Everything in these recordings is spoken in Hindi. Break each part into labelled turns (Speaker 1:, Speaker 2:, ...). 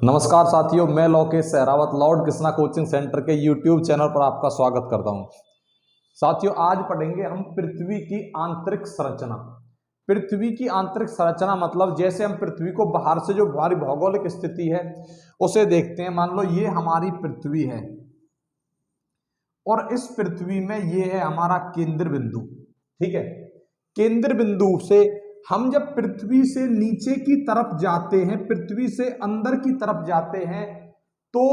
Speaker 1: नमस्कार साथियों, मैं Lokesh Sehrawat Lord Krishna coaching centre के यूट्यूब चैनल पर आपका स्वागत करता हूं। साथियों, आज पढ़ेंगे हम पृथ्वी की आंतरिक संरचना। पृथ्वी की आंतरिक संरचना मतलब जैसे हम पृथ्वी को बाहर से जो हमारी भौगोलिक स्थिति है उसे देखते हैं। मान लो ये हमारी पृथ्वी है और इस पृथ्वी में ये है हमारा केंद्र बिंदु। ठीक है, केंद्र बिंदु से हम जब पृथ्वी से नीचे की तरफ जाते हैं, पृथ्वी से अंदर की तरफ जाते हैं, तो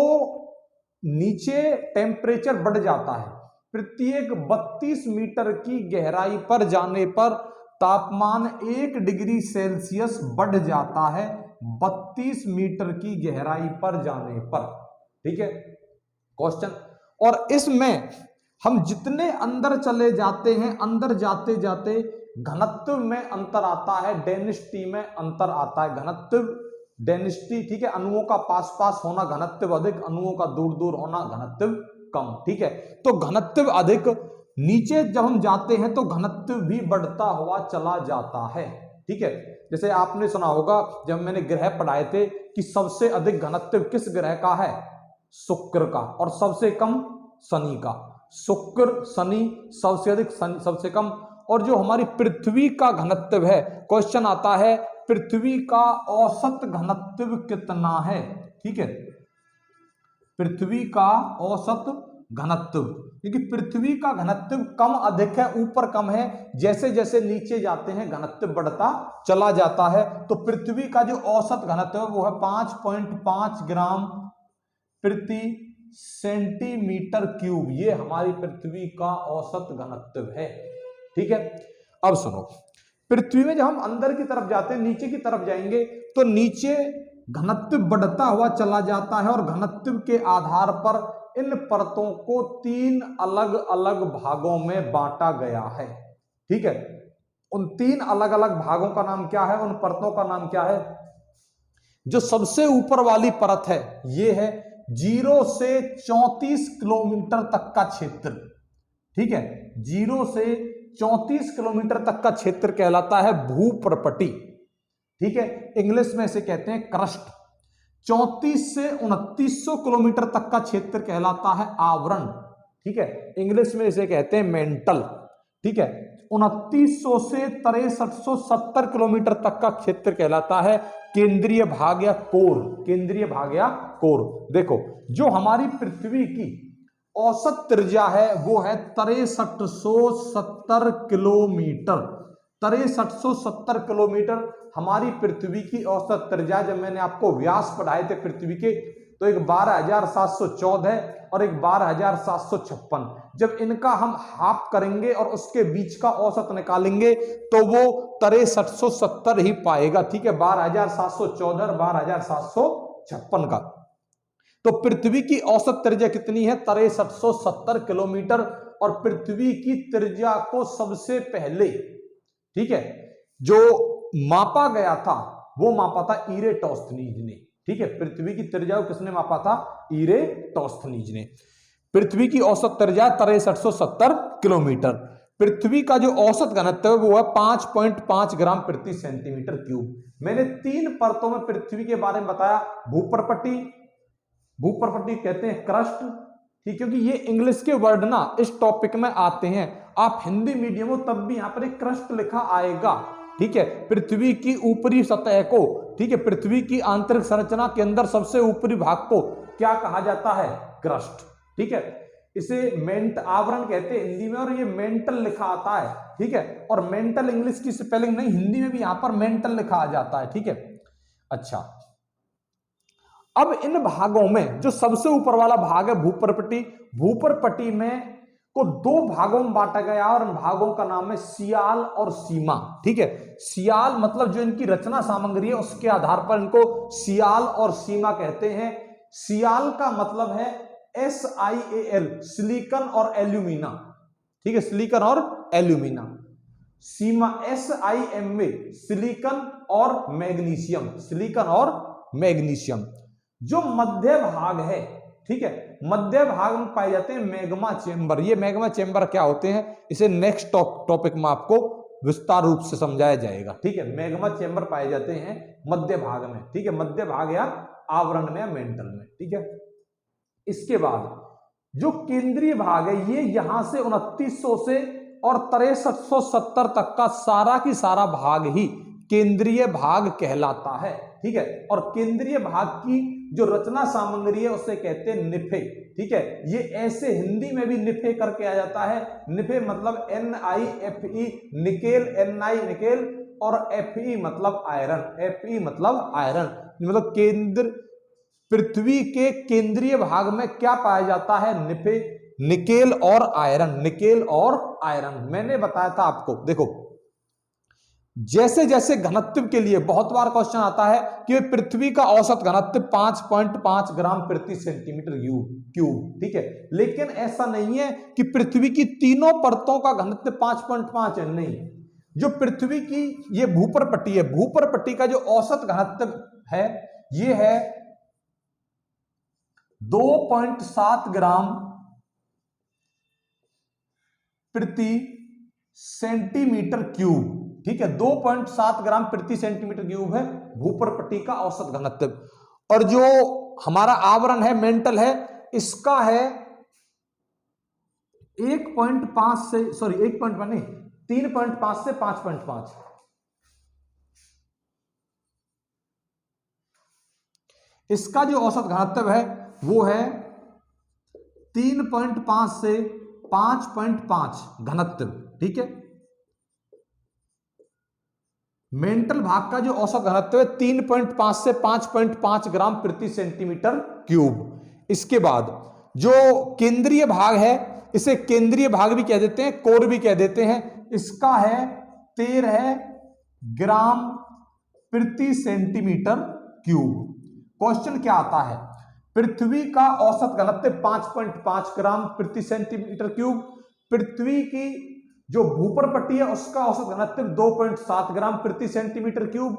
Speaker 1: नीचे टेम्परेचर बढ़ जाता है। प्रत्येक 32 मीटर की गहराई पर जाने पर तापमान 1 डिग्री सेल्सियस बढ़ जाता है 32 मीटर की गहराई पर जाने पर। ठीक है क्वेश्चन। और इसमें हम जितने अंदर चले जाते हैं, अंदर जाते जाते घनत्व में अंतर आता है, डेंसिटी में अंतर आता है। घनत्व डेंसिटी, ठीक है, अणुओं का पास पास होना घनत्व अधिक, अणुओं का दूर दूर होना घनत्व कम। ठीक है, तो घनत्व अधिक, नीचे जब हम जाते हैं तो घनत्व भी बढ़ता हुआ चला जाता है। ठीक है, जैसे आपने सुना होगा जब मैंने ग्रह पढ़ाए थे कि सबसे अधिक घनत्व किस ग्रह का है? शुक्र का, और सबसे कम शनि का। शुक्र शनि सबसे अधिक, सबसे कम। और जो हमारी पृथ्वी का घनत्व है, क्वेश्चन आता है पृथ्वी का औसत घनत्व कितना है? ठीक है, पृथ्वी का औसत घनत्व, क्योंकि पृथ्वी का घनत्व कम अधिक है, ऊपर कम है, जैसे जैसे नीचे जाते हैं घनत्व बढ़ता चला जाता है। तो पृथ्वी का जो औसत घनत्व है वो है 5.5 ग्राम प्रति सेंटीमीटर क्यूब। ये हमारी पृथ्वी का औसत घनत्व है। ठीक है, अब सुनो, पृथ्वी में जब हम अंदर की तरफ जाते हैं, नीचे की तरफ जाएंगे तो नीचे घनत्व बढ़ता हुआ चला जाता है और घनत्व के आधार पर इन परतों को 3 अलग अलग भागों में बांटा गया है। ठीक है, उन 3 अलग अलग भागों का नाम क्या है? उन परतों का नाम क्या है? जो सबसे ऊपर वाली परत है ये है 0 से 34 किलोमीटर तक का क्षेत्र। ठीक है, 0 से 34 किलोमीटर तक का क्षेत्र कहलाता है भूप्रपटी। ठीक है, इंग्लिश में इसे कहते हैं क्रस्ट। 34 से 2900 किलोमीटर तक का क्षेत्र कहलाता है आवरण। ठीक है, इंग्लिश में इसे कहते हैं मेंटल। ठीक है, 2900 से 6370 किलोमीटर तक का क्षेत्र कहलाता है केंद्रीय भाग या कोर। केंद्रीय भाग या कोर। देखो, जो हमारी पृथ्वी की औसत त्रिज्या है वो है 6370 किलोमीटर। 6370 किलोमीटर हमारी पृथ्वी की औसत त्रिज्या। जब मैंने आपको व्यास पढ़ाए थे पृथ्वी के, तो एक 12,714 है और एक 12,756। जब इनका हम हाफ करेंगे और उसके बीच का औसत निकालेंगे तो वो 6370 ही पाएगा। ठीक है, 12,714 और 12,756 का। तो पृथ्वी की औसत त्रिज्या कितनी है? 6370 किलोमीटर। और पृथ्वी की त्रिज्या को सबसे पहले, ठीक है, जो मापा गया था वो मापा था इरेटोस्थनीज ने। ठीक है, पृथ्वी की त्रिज्या को किसने मापा था? इरेटोस्थनीज ने। पृथ्वी की औसत त्रिज्या 6370 किलोमीटर। पृथ्वी का जो औसत घनत्व है वो है 5.5 ग्राम प्रति सेंटीमीटर क्यूब। मैंने 3 परतों में पृथ्वी के बारे में बताया। भूप्रपटी कहते हैं क्रस्ट। ठीक, क्योंकि ये इंग्लिश के वर्ड ना इस टॉपिक में आते हैं। आप हिंदी मीडियम हो तब भी यहां पर एक क्रस्ट लिखा आएगा। ठीक है, पृथ्वी की ऊपरी सतह को, ठीक है, पृथ्वी की आंतरिक संरचना के अंदर सबसे ऊपरी भाग को क्या कहा जाता है? क्रस्ट। ठीक है, इसे आवरण कहते हैं हिंदी में, और ये मेंटल लिखा आता है। ठीक है, और मेंटल इंग्लिश की स्पेलिंग नहीं, हिंदी में भी यहां पर मेंटल लिखा आ जाता है। ठीक है, अच्छा, अब इन भागों में जो सबसे ऊपर वाला भाग है भूप्रपटी, भूप्रपटी में को 2 भागों में बांटा गया और इन भागों का नाम है सियाल और सीमा। ठीक है, सियाल मतलब जो इनकी रचना सामग्री है उसके आधार पर इनको सियाल और सीमा कहते हैं। सियाल का मतलब है SiAl, सिलिकॉन और एल्यूमिना। ठीक है, सिलिकॉन और एल्यूमिना। सीमा SiMa, सिलिकॉन और मैग्नीशियम। सिलिकॉन और मैग्नीशियम। जो मध्य भाग है, ठीक है, मध्य भाग में पाए जाते हैं मैग्मा चेंबर। ये मैग्मा चेंबर क्या होते हैं इसे नेक्स्ट टॉपिक में आपको विस्तार रूप से समझाया जाएगा। ठीक है, मैग्मा चेंबर पाए जाते हैं मध्य भाग में। ठीक है, मध्य भाग या आवरण में या मेंटल में, ठीक है। इसके बाद जो केंद्रीय भाग है ये यहां से 2900 से और 6370 तक का सारा की सारा भाग ही केंद्रीय भाग कहलाता है, ठीक है। और केंद्रीय भाग की जो रचना सामग्री है उसे कहते हैं निफे, ठीक है। ये ऐसे हिंदी में भी निफे करके आ जाता है। निफे मतलब NiFe निकेल, Ni निकेल और Fe मतलब आयरन, Fe मतलब आयरन। मतलब केंद्र, पृथ्वी के केंद्रीय भाग में क्या पाया जाता है? निफे, निकेल और आयरन, निकेल और आयरन। मैंने बताया था आपको, देखो जैसे जैसे घनत्व के लिए बहुत बार क्वेश्चन आता है कि पृथ्वी का औसत घनत्व 5.5 ग्राम प्रति सेंटीमीटर क्यूब, ठीक है। लेकिन ऐसा नहीं है कि पृथ्वी की तीनों परतों का घनत्व 5.5 है, नहीं। जो पृथ्वी की ये भूपर पट्टी है, भूपर पट्टी का जो औसत घनत्व है ये है 2.7 ग्राम प्रति सेंटीमीटर क्यूब, ठीक है। 2.7 ग्राम प्रति सेंटीमीटर क्यूब है भूपर पट्टी का औसत घनत्व। और जो हमारा आवरण है, मेंटल है, इसका है 1.5 से, सॉरी 1.1 नहीं, 3.5 से 5.5। इसका जो औसत घनत्व है वो है 3.5 से 5.5 घनत्व, ठीक है। मेंटल भाग का जो औसत घनत्व है 3.5 से 5.5 ग्राम प्रति सेंटीमीटर क्यूब। इसके बाद जो केंद्रीय भाग है इसे केंद्रीय भाग भी कह देते हैं, कोर भी कह देते हैं। इसका है 13 ग्राम प्रति सेंटीमीटर क्यूब। क्वेश्चन क्या आता है? पृथ्वी का औसत घनत्व 5.5 ग्राम प्रति सेंटीमीटर क्यूब, पृथ्वी की जो भूपर पट्टी है उसका औसत घनत्व 2.7 ग्राम प्रति सेंटीमीटर क्यूब,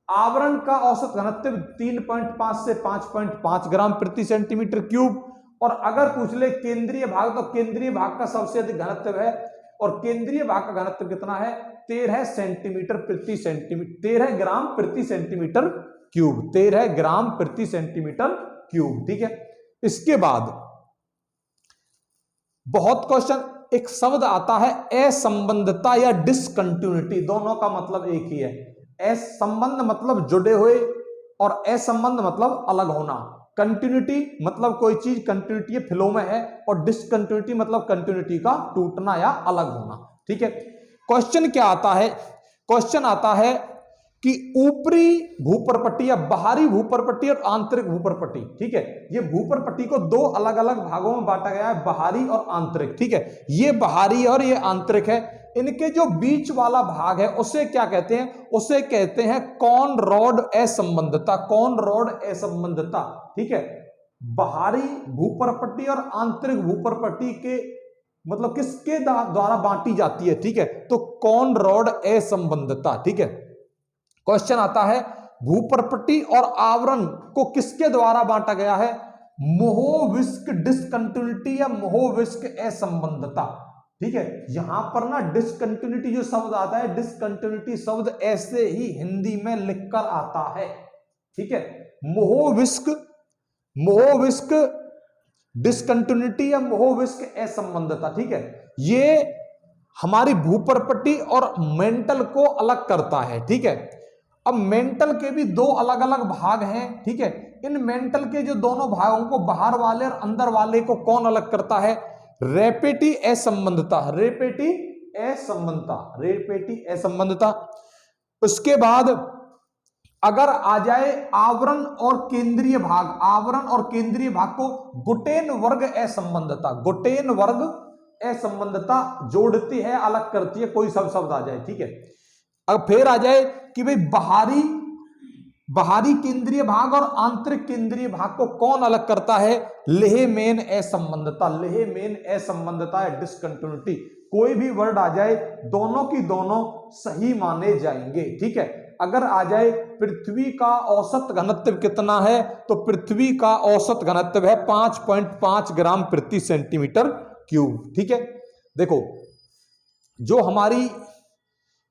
Speaker 1: आवरण का औसत घनत्व 3.5 से 5.5 ग्राम प्रति सेंटीमीटर क्यूब। और अगर पूछ ले केंद्रीय भाग, तो केंद्रीय भाग का सबसे अधिक घनत्व है और केंद्रीय भाग का घनत्व कितना है? 13 सेंटीमीटर प्रति सेंटीमीटर, 13 ग्राम प्रति सेंटीमीटर क्यूब, 13 ग्राम प्रति सेंटीमीटर क्यूब, ठीक है। इसके बाद बहुत क्वेश्चन, एक शब्द आता है असंबंधता या डिसकंटिन्यूटी, दोनों का मतलब एक ही है। असंबंध मतलब जुड़े हुए और असंबंध मतलब अलग होना। कंटिन्यूटी मतलब कोई चीज कंटिन्यूटी फ्लो में है और डिसकंटिन्यूटी मतलब कंटिन्यूटी का टूटना या अलग होना, ठीक है। क्वेश्चन क्या आता है? क्वेश्चन आता है कि ऊपरी भूपरपट्टी या बाहरी भूपरपट्टी और आंतरिक भूपरपट्टी, ठीक है। ये भूपरपट्टी को दो अलग अलग भागों में बांटा गया है, बाहरी और आंतरिक, ठीक है। ये बाहरी और ये आंतरिक है। इनके जो बीच वाला भाग है उसे क्या कहते हैं? उसे कहते हैं कॉनरॉड असंबंधता, कॉनरॉड असंबंधता, ठीक है। बाहरी भूपरपट्टी और आंतरिक भूपरपट्टी के मतलब किसके द्वारा बांटी जाती है, ठीक है, तो कॉनरॉड असंबंधता, ठीक है। क्वेश्चन आता है भूपरपट्टी और आवरण को किसके द्वारा बांटा गया है? मोहोविस्क डिसकंटिन्यूटी या मोहोविस्क असंबंधता, ठीक है। यहां पर ना डिसकंटिन्यूटी जो शब्द आता है, डिसकंटिन्यूटी शब्द ऐसे ही हिंदी में लिखकर आता है, ठीक है। मोहोविस्क, मोहोविस्क डिसकंटिन्यूटी या मोहोविस्क असंबंधता, ठीक है। ये हमारी भूपरपट्टी और मेंटल को अलग करता है, ठीक है। अब मेंटल के भी दो अलग अलग भाग हैं, ठीक है। इन मेंटल के जो दोनों भागों को, बाहर वाले और अंदर वाले को, कौन अलग करता है? रेपेटी असंबंधता, रेपेटी असंबंधता, रेपेटी असंबंधता। उसके बाद अगर आ जाए आवरण और केंद्रीय भाग, आवरण और केंद्रीय भाग को गुटेन वर्ग असंबंधता, गुटेन वर्ग असंबंधता जोड़ती है, अलग करती है, कोई सब शब्द आ जाए, ठीक है। अब फिर आ जाए कि भाई बाहरी केंद्रीय भाग और आंतरिक केंद्रीय भाग को कौन अलग करता है? लेहमैन असंबंधता, लेहमैन असंबंधता है, डिसकंटिन्यूटी। कोई भी वर्ड आ जाए दोनों की दोनों सही माने जाएंगे, ठीक है। अगर आ जाए पृथ्वी का औसत घनत्व कितना है, तो पृथ्वी का औसत घनत्व है 5.5 ग्राम प्रति सेंटीमीटर क्यूब, ठीक है। देखो जो हमारी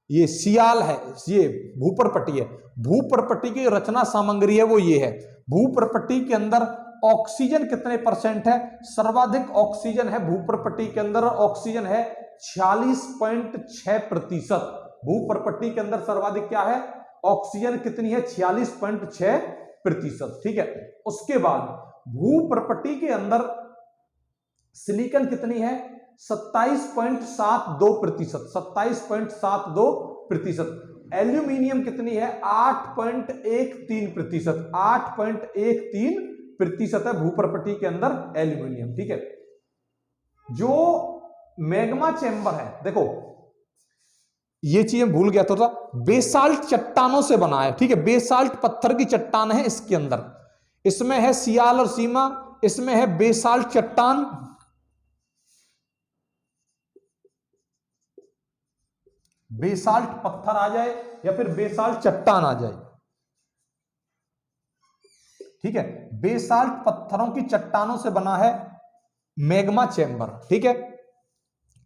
Speaker 1: ये सियाल है, ये भूपरपट्टी है, भूपरपट्टी की रचना सामग्री है वो ये है। भूप्रपट्टी के अंदर ऑक्सीजन कितने परसेंट है? सर्वाधिक ऑक्सीजन है भूप्रपट्टी के अंदर, ऑक्सीजन है 46.6%। भूप्रपट्टी के अंदर सर्वाधिक क्या है? ऑक्सीजन कितनी है? 46.6%। ठीक है। उसके बाद भूप्रपट्टी के अंदर सिलिकॉन कितनी है? 27.72%। 27.72%। एल्यूमिनियम कितनी है? 8.13%। 8.13% है भूप्रपट्टी के अंदर एल्यूमिनियम। ठीक है। जो मैग्मा चेंबर है, देखो ये चीज भूल गया था, बेसाल्ट चट्टानों से बना है। ठीक है, बेसाल्ट पत्थर की चट्टान है इसके अंदर। इसमें है सियाल और सीमा, इसमें है बेसाल्ट चट्टान, बेसाल्ट पत्थर आ जाए या फिर बेसाल्ट चट्टान आ जाए। ठीक है, बेसाल्ट पत्थरों की चट्टानों से बना है मैग्मा चेंबर। ठीक है,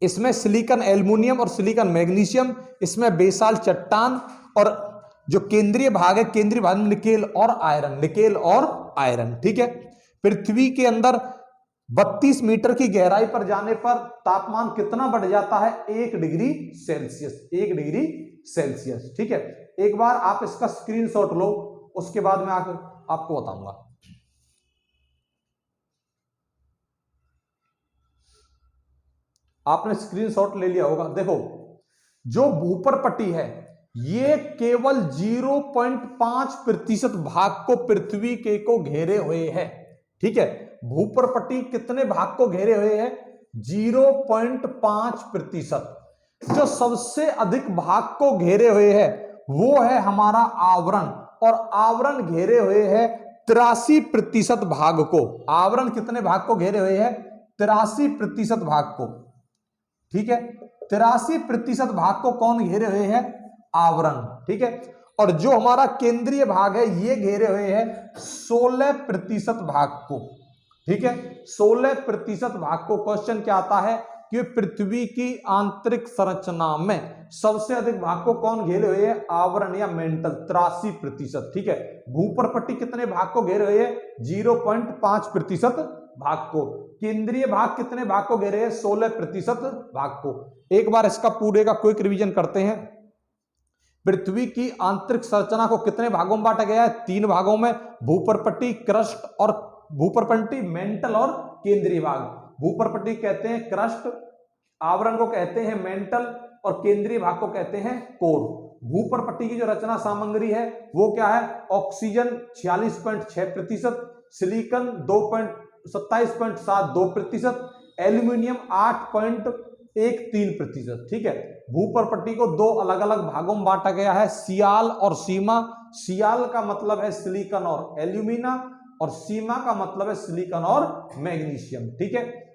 Speaker 1: इसमें सिलिकॉन एल्युमिनियम और सिलिकॉन मैग्नीशियम, इसमें बेसाल्ट चट्टान, और जो केंद्रीय भाग है, केंद्रीय भाग में निकेल और आयरन, निकेल और आयरन। ठीक है। पृथ्वी के अंदर 32 मीटर की गहराई पर जाने पर तापमान कितना बढ़ जाता है? 1 डिग्री सेल्सियस। 1 degree Celsius. ठीक है। एक बार आप इसका स्क्रीनशॉट लो, उसके बाद मैं आपको बताऊंगा। आपने स्क्रीनशॉट ले लिया होगा। देखो, जो भूप्रपट्टी है ये केवल 0.5% भाग को पृथ्वी के को घेरे हुए है। ठीक है, भूप्रपट्टी कितने भाग को घेरे हुए है? 0.5%। जो सबसे अधिक भाग को घेरे हुए है वो है हमारा आवरण, और आवरण घेरे हुए है 83% भाग को। आवरण कितने भाग को घेरे हुए है? 83% भाग को। ठीक है, 83% भाग को कौन घेरे हुए है? आवरण। ठीक है, और जो हमारा केंद्रीय भाग है ये घेरे हुए है 16% भाग को। ठीक है, 16% भाग को। क्वेश्चन क्या आता है कि पृथ्वी की आंतरिक संरचना में सबसे अधिक भाग को कौन घेरे हुए है? आवरण या मेंटल, 83%। ठीक है, भूप्रपट्टी कितने भाग को घेरे हुए है? 0.5% भाग को। केंद्रीय भाग कितने भाग को घेरे हैं? 16% भाग को। एक बार इसका पूरे का क्विक रिवीजन करते हैं। पृथ्वी की आंतरिक संरचना को कितने भागों में बांटा गया है? 3 भागों में, भूप्रपट्टी, क्रस्ट और भूप्रपट्टी, मेंटल और केंद्रीय भाग। भूप्रपट्टी कहते हैं क्रस्ट, आवरण को कहते हैं मेंटल, और केंद्रीय भाग को कहते हैं कोर। भूप्रपट्टी की जो रचना सामग्री है वो क्या है? Oxygen 46.6%, silicon 27.72%, aluminium 8.13%। ठीक है, भूप्रपट्टी को 2 अलग अलग भागों में बांटा गया है, सियाल और सीमा। सियाल का मतलब है सिलिकॉन और एल्यूमिना, और सीमा का मतलब है सिलिकॉन और मैग्नीशियम। ठीक है,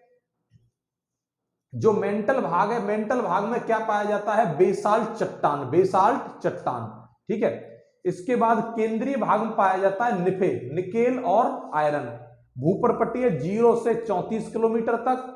Speaker 1: जो मेंटल भाग है, मेंटल भाग में क्या पाया जाता है? बेसाल्ट चट्टान, बेसाल्ट चट्टान। ठीक है, इसके बाद केंद्रीय भाग में पाया जाता है निफे, निकेल और आयरन। भूप्रपट्टी है 0 से 34 किलोमीटर तक,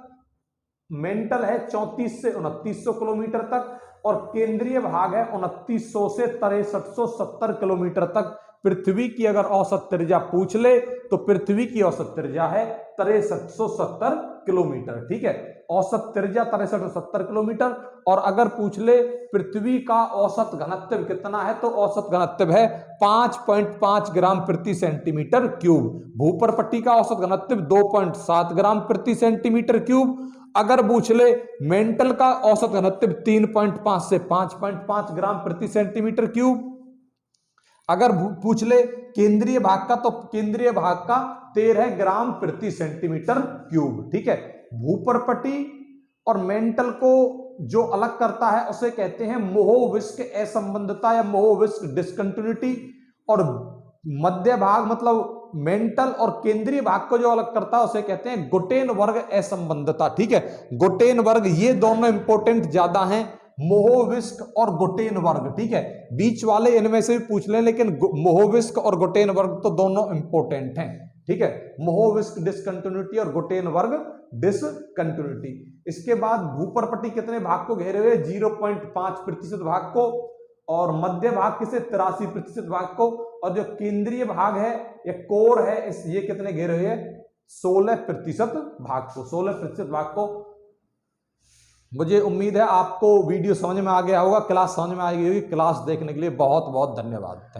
Speaker 1: मेंटल है 34 से 2900 किलोमीटर तक, और केंद्रीय भाग है 2900 से 6370 किलोमीटर तक। पृथ्वी की अगर औसत त्रिज्या पूछ ले तो पृथ्वी की औसत त्रिज्या है 6370 किलोमीटर। ठीक है, औसत त्रिज्या 6370 किलोमीटर। और अगर पूछ ले पृथ्वी का औसत घनत्व कितना है, तो औसत घनत्व है 5.5 ग्राम प्रति सेंटीमीटर क्यूब। भूप्रपट्टी का औसत घनत्व 2.7 ग्राम प्रति सेंटीमीटर क्यूब। अगर पूछ ले मेंटल का औसत घनत्व 3.5 से 5.5 ग्राम प्रति सेंटीमीटर क्यूब। अगर पूछ ले केंद्रीय भाग का, तो केंद्रीय भाग का 13 ग्राम प्रति सेंटीमीटर क्यूब। ठीक है, भूप्रपट्टी और मेंटल को जो अलग करता है उसे कहते हैं मोहोविस्क असंबंधता या मोहोविस्क डिस्कंटिन्यूटी। और मध्य भाग मतलब मेंटल और केंद्रीय भाग को जो अलग करता है उसे कहते हैं गुटेनबर्ग असंबंधता। ठीक है, गुटेनबर्ग, ये दोनों इंपॉर्टेंट ज्यादा हैं, मोहोविस्क और गुटेनबर्ग। ठीक है, बीच वाले इनमें से भी पूछ लें, लेकिन मोहोविस्क और गुटेनबर्ग तो दोनों इंपॉर्टेंट हैं। ठीक है, मोहोविस्क डिस्कंटिन्यूटी और गुटेनबर्ग डिसकंटिन्यूटी। इसके बाद भूप्रपट्टी कितने भाग को घेरे हुए? 0.5% भाग को, और मध्य भाग किसे 83% भाग को, और जो केंद्रीय भाग है ये कोर है इस ये कितने घेरे हुए 16% भाग को, 16% भाग को। मुझे उम्मीद है आपको वीडियो समझ में आ गया होगा, क्लास समझ में आ गई होगी। क्लास देखने के लिए बहुत बहुत धन्यवाद।